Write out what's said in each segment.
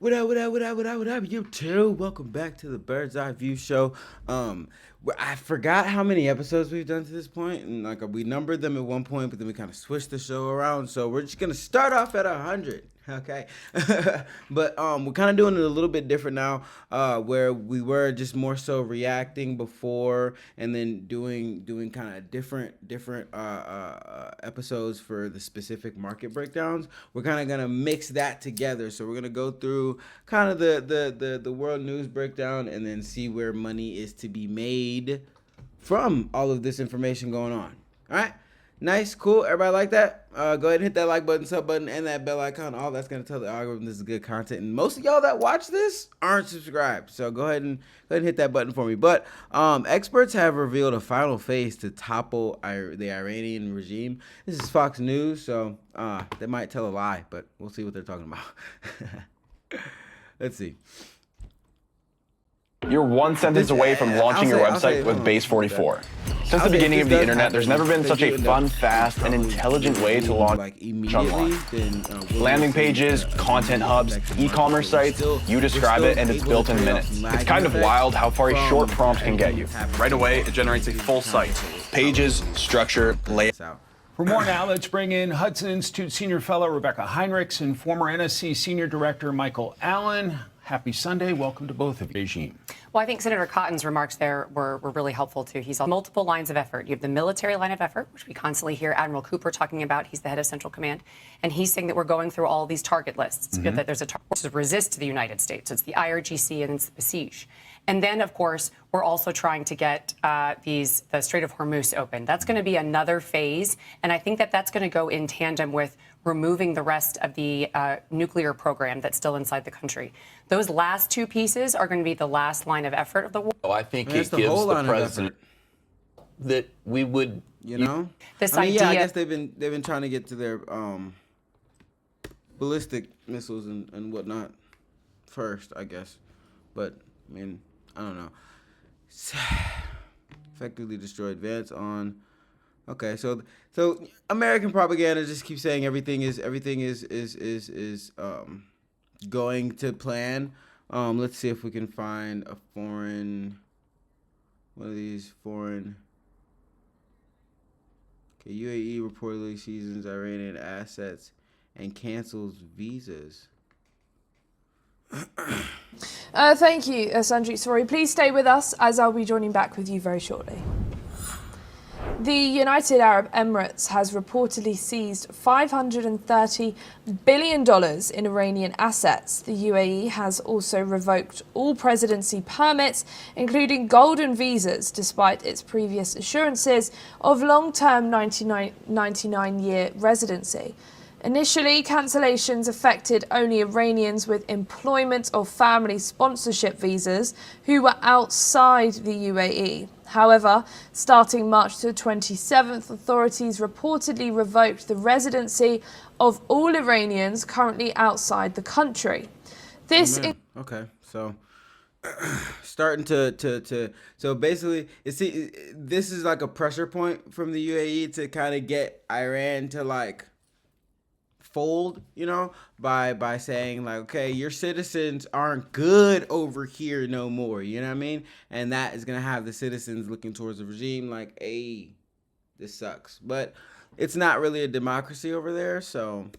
What up, what up, what up, what up, what up, you too? Welcome back to the Bird's Eye View Show. I forgot how many episodes we've done to this point, and like we numbered them at one point, but then we kind of switched the show around. So we're just gonna start off at 100, okay? But we're kind of doing it a little bit different now, where we were just more so reacting before, and then doing kind of different episodes for the specific market breakdowns. We're kind of gonna mix that together. So we're gonna go through kind of the world news breakdown, and then see where money is to be made from all of this information going on. All right, nice, cool. Everybody like that? Go ahead and hit that like button, sub button, and that bell icon. All that's gonna tell the algorithm this is good content. And most of y'all that watch this aren't subscribed, so go ahead and hit that button for me. But experts have revealed a final phase to topple the Iranian regime. This is Fox News, so they might tell a lie, but we'll see what they're talking about. Let's see. You're one sentence away from launching your website with Base 44. Since the beginning of the internet, there's never been such a fun, fast, and intelligent way to launch online. Landing pages, content hubs, e-commerce sites, you describe it and it's built in minutes. It's kind of wild how far a short prompt can get you. Right away, it generates a full site. Pages, structure, layout. For more now, let's bring in Hudson Institute Senior Fellow Rebecca Heinrichs and former NSC Senior Director Michael Allen. Happy Sunday. Welcome to both of you. Beijing. Well, I think Senator Cotton's remarks there were really helpful, too. He's on multiple lines of effort. You have the military line of effort, which we constantly hear Admiral Cooper talking about. He's the head of Central Command. And he's saying that we're going through all these target lists, that there's a target to resist the United States. It's the IRGC and it's the Basij. And then, of course, we're also trying to get the Strait of Hormuz open. That's going to be another phase. And I think that that's going to go in tandem with removing the rest of the nuclear program that's still inside the country. Those last two pieces are going to be the last line of effort of the war. Oh, I think it gives the president that we would, this idea. Yeah, I guess they've been trying to get to their ballistic missiles and whatnot first, I guess. But I mean, I don't know. Effectively destroy advance on. Okay, so American propaganda just keeps saying everything is going to plan. Let's see if we can find a one of these foreign. Okay, UAE reportedly seizes Iranian assets and cancels visas. Thank you, Sanjit Sori. Please stay with us as I'll be joining back with you very shortly. The United Arab Emirates has reportedly seized $530 billion in Iranian assets. The UAE has also revoked all presidency permits, including golden visas, despite its previous assurances of long-term 99-year residency. Initially, cancellations affected only Iranians with employment or family sponsorship visas who were outside the UAE. However, starting March the 27th, authorities reportedly revoked the residency of all Iranians currently outside the country. Okay, so starting to so basically, this is like a pressure point from the UAE to kind of get Iran to like fold, by saying like, okay, your citizens aren't good over here no more, you know what I mean? And that is gonna have the citizens looking towards the regime like, hey, this sucks. But it's not really a democracy over there, so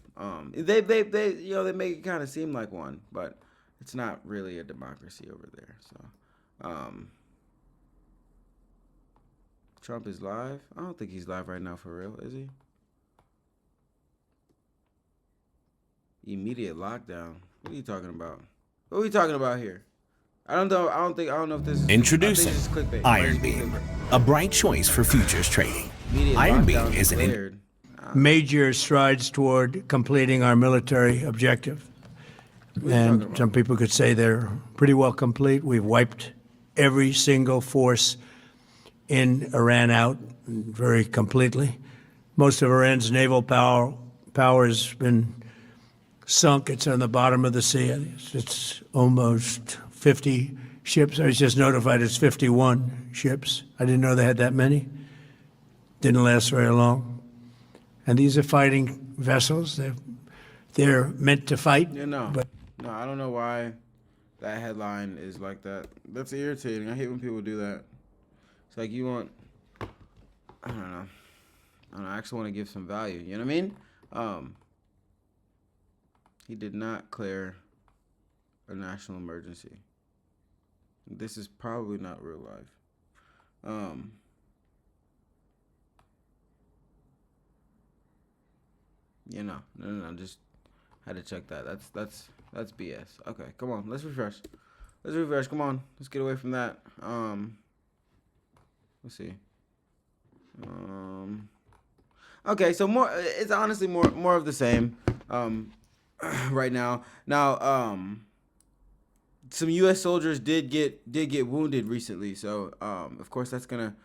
they make it kind of seem like one, but it's not really a democracy over there. So Trump is live. I don't think he's live right now for real, is he? Immediate lockdown. What are you talking about? What are we talking about here? I don't know if this is introducing Iron Beam, a bright choice for futures trading. Iron Beam is an major strides toward completing our military objective. And some people could say they're pretty well complete. We've wiped every single force in Iran out very completely. Most of Iran's naval power has been sunk. It's on the bottom of the sea. It's almost 50 ships. I was just notified it's 51 ships. I didn't know they had that many. Didn't last very long. And these are fighting vessels. They're meant to fight. But No, I don't know why that headline is like that. That's irritating. I hate when people do that. It's like you want, I don't know. I actually want to give some value. You know what I mean? He did not declare a national emergency. This is probably not real life. You know, no, just had to check that. That's BS. Okay, come on, let's refresh. Come on, let's get away from that. Let's see. Okay, so more. It's honestly more of the same. Right now. Now, some U.S. soldiers did get wounded recently, so of course that's gonna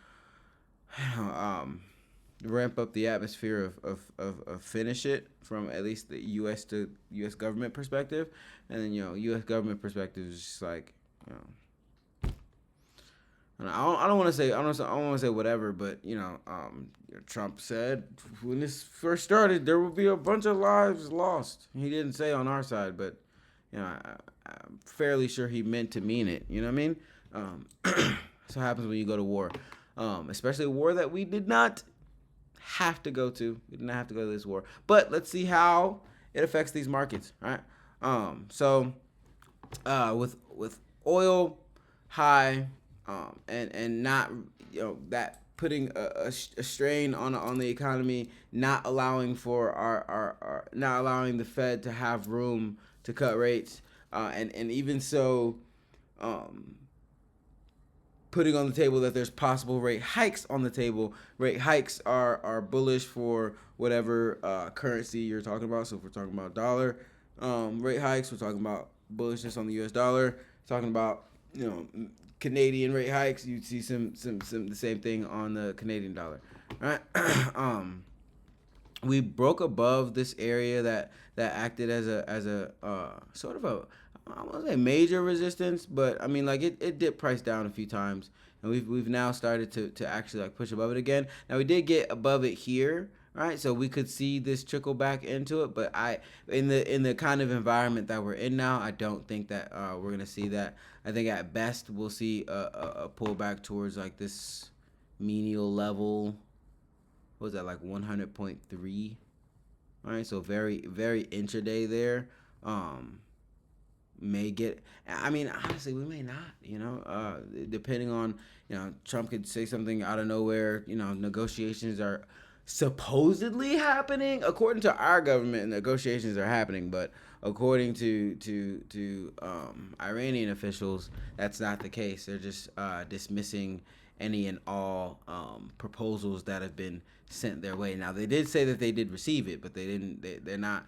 ramp up the atmosphere of finish it from at least the U.S. to U.S. government perspective, and then U.S. government perspective is just like and I don't want to say whatever, but Trump said when this first started there would be a bunch of lives lost. He didn't say on our side, but I'm fairly sure he meant to mean it. You know what I mean? That's what happens when you go to war, especially a war that we did not have to go to. We did not have to go to this war, but let's see how it affects these markets, right? So with oil high. And not that putting a strain on the economy, not allowing for our not allowing the Fed to have room to cut rates, and even so, putting on the table that there's possible rate hikes on the table. Rate hikes are bullish for whatever currency you're talking about. So if we're talking about dollar rate hikes, we're talking about bullishness on the U.S. dollar. Talking about Canadian rate hikes, you'd see some the same thing on the Canadian dollar. All right. We broke above this area that acted as a sort of a, I won't say major resistance, but I mean like it did price down a few times, and we've now started to actually like push above it again. Now we did get above it here, right? So we could see this trickle back into it, but in the kind of environment that we're in now, I don't think that we're gonna see that. I think at best we'll see a pullback towards like this menial level. What was that, like 100.3? All right, so very intraday there. May get. I mean, honestly, we may not. Depending on Trump could say something out of nowhere. Negotiations are supposedly happening according to our government. Negotiations are happening, but according to Iranian officials, that's not the case. They're just dismissing any and all proposals that have been sent their way. Now they did say that they did receive it, but they didn't. They're not.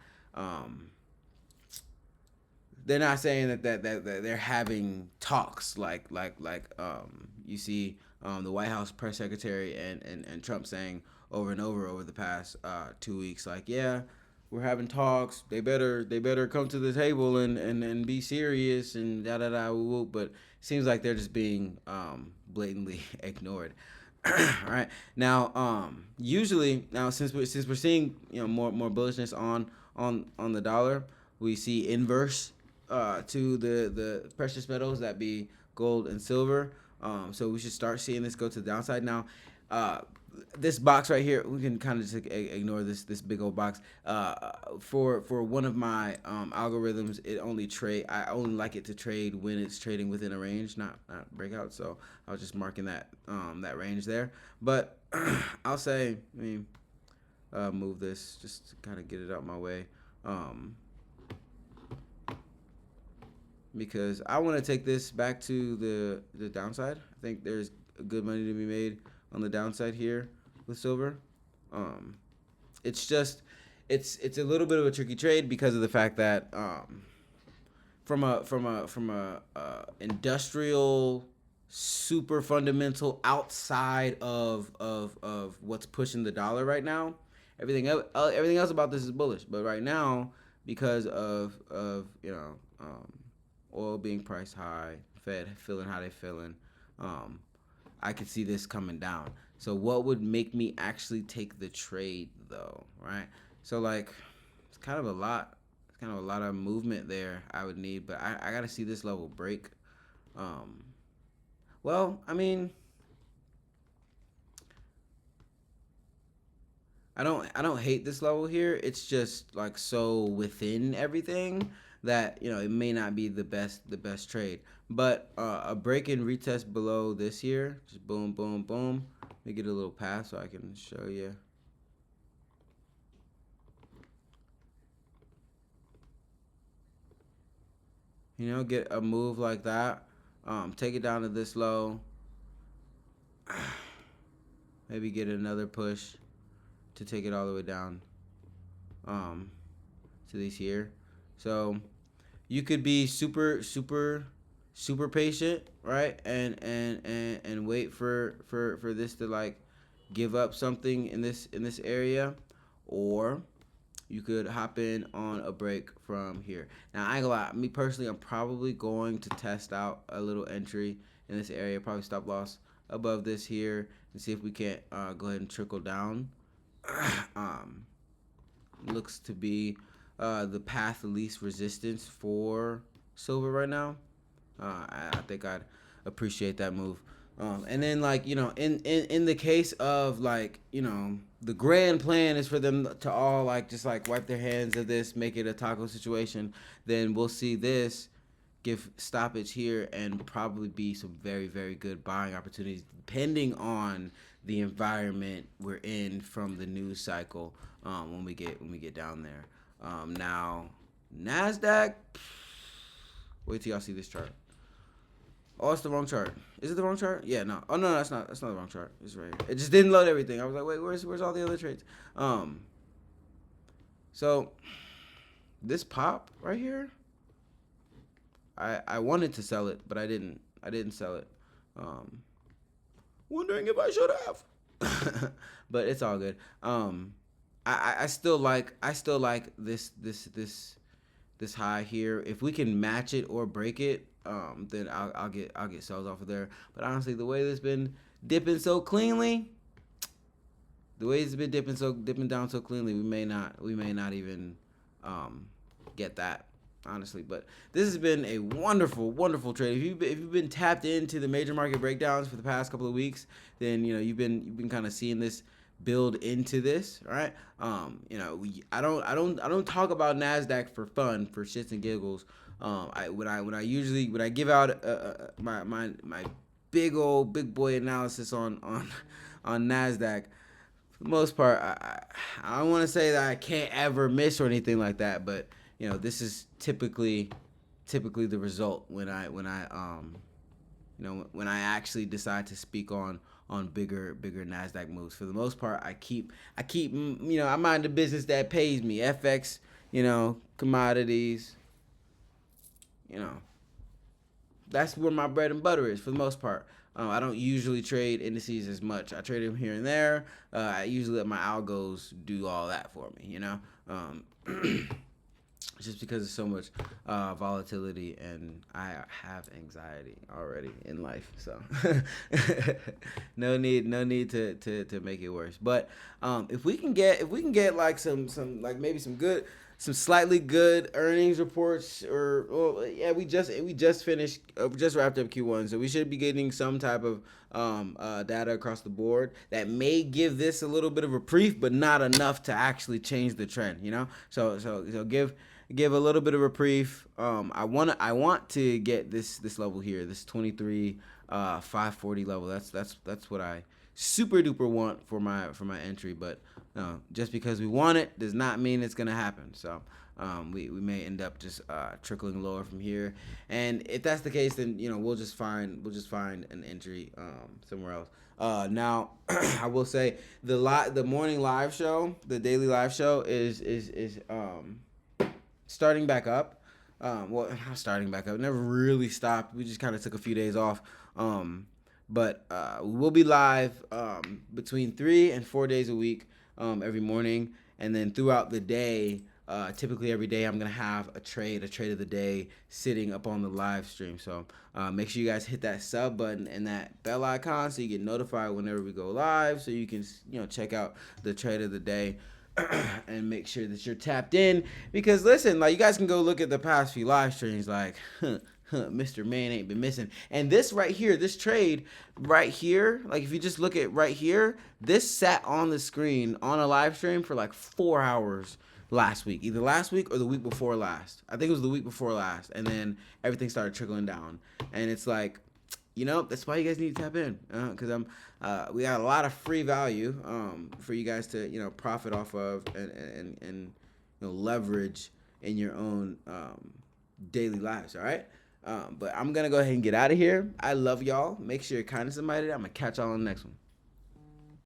They're not saying that they're having talks like you see the White House press secretary and Trump saying over and over the past 2 weeks, like, yeah, we're having talks. They better come to the table and be serious and da da da woo. But it seems like they're just being blatantly ignored. All right, now usually since we're seeing more bullishness on the dollar, we see inverse to the precious metals, that be gold and silver. So we should start seeing this go to the downside. Now, this box right here, we can kind of just ignore this big old box. For one of my algorithms, I only like it to trade when it's trading within a range, not breakout. So I was just marking that range there. But I'll say, move this just to kind of get it out my way. Because I want to take this back to the downside. I think there's good money to be made on the downside here with silver. It's a little bit of a tricky trade because of the fact that from a industrial super fundamental outside of what's pushing the dollar right now, everything else about this is bullish. But right now, because of oil being priced high, Fed feeling how they feeling, I could see this coming down. So what would make me actually take the trade though, right? So like, it's kind of a lot. it's kind of a lot of movement there I would need, but I gotta see this level break. Well, I mean, I don't hate this level here. It's just like so within everything that, you know, it may not be the best trade. But a break and retest below this here, just boom, boom, boom. Let me get a little path so I can show you. You know, get a move like that. Take it down to this low. Maybe get another push to take it all the way down to these here. So you could be super patient, right? And wait for this to like give up something in this area, or you could hop in on a break from here. Now, I ain't gonna lie, me personally, I'm probably going to test out a little entry in this area, probably stop loss above this here, and see if we can't go ahead and trickle down. Looks to be the path of least resistance for silver right now. I think I'd appreciate that move. And then, like, you know, in the case of, like, you know, the grand plan is for them to all like just like wipe their hands of this, make it a taco situation, then we'll see this give stoppage here and probably be some very good buying opportunities depending on the environment we're in from the news cycle when we get down there. Now NASDAQ, wait till y'all see this chart. Oh, it's the wrong chart. Is it the wrong chart? Yeah, no. Oh no, that's not the wrong chart. It's right here. It just didn't load everything. I was like, wait, where's all the other trades? So this pop right here, I wanted to sell it, but I didn't sell it. Wondering if I should have. But it's all good. I still like this high here. If we can match it or break it, then I'll get sales off of there. But honestly, the way this been dipping so cleanly, dipping down so cleanly, we may not even get that, honestly. But this has been a wonderful trade. If you've been tapped into the major market breakdowns for the past couple of weeks, then you know you've been kind of seeing this build into this, right? You know, I don't talk about NASDAQ for fun, for shits and giggles. When I give out my big boy analysis on NASDAQ, for the most part, I don't want to say that I can't ever miss or anything like that, but you know, this is typically the result when I actually decide to speak on bigger NASDAQ moves. For the most part, I keep you know, I mind the business that pays me. FX, you know, commodities, you know, that's where my bread and butter is for the most part. I don't usually trade indices as much. I trade them here and there. I usually let my algos do all that for me, you know. Just because there's so much volatility and I have anxiety already in life, so no need to make it worse. But if we can get like some like maybe some slightly good earnings reports, or well, yeah, we just finished, just wrapped up Q1, so we should be getting some type of data across the board that may give this a little bit of a reprieve, but not enough to actually change the trend, you know. So give a little bit of reprieve. I want to get this level here, this 23,540 level. That's what I super duper want for my entry, but just because we want it does not mean it's gonna happen. So we may end up just trickling lower from here, and if that's the case, then you know we'll just find an entry somewhere else. Now I will say the morning live show, the daily live show is starting back up. Well, not starting back up. It never really stopped. We just kind of took a few days off. But we'll be live between 3 and 4 days a week every morning, and then throughout the day, typically every day I'm gonna have a trade of the day sitting up on the live stream. So make sure you guys hit that sub button and that bell icon so you get notified whenever we go live, so you can check out the trade of the day. and make sure that you're tapped in, because listen, like, you guys can go look at the past few live streams, like, Mr. Man ain't been missing. And this right here, this trade right here, like, if you just look at right here, this sat on the screen on a live stream for like 4 hours last week, either last week or the week before last. I think it was the week before last, and then everything started trickling down. And it's like, you know, that's why you guys need to tap in, because we got a lot of free value for you guys to, you know, profit off of and you know, leverage in your own daily lives. All right. But I'm gonna go ahead and get out of here. I love y'all. Make sure you're kind to somebody. I'm gonna catch y'all on the next one.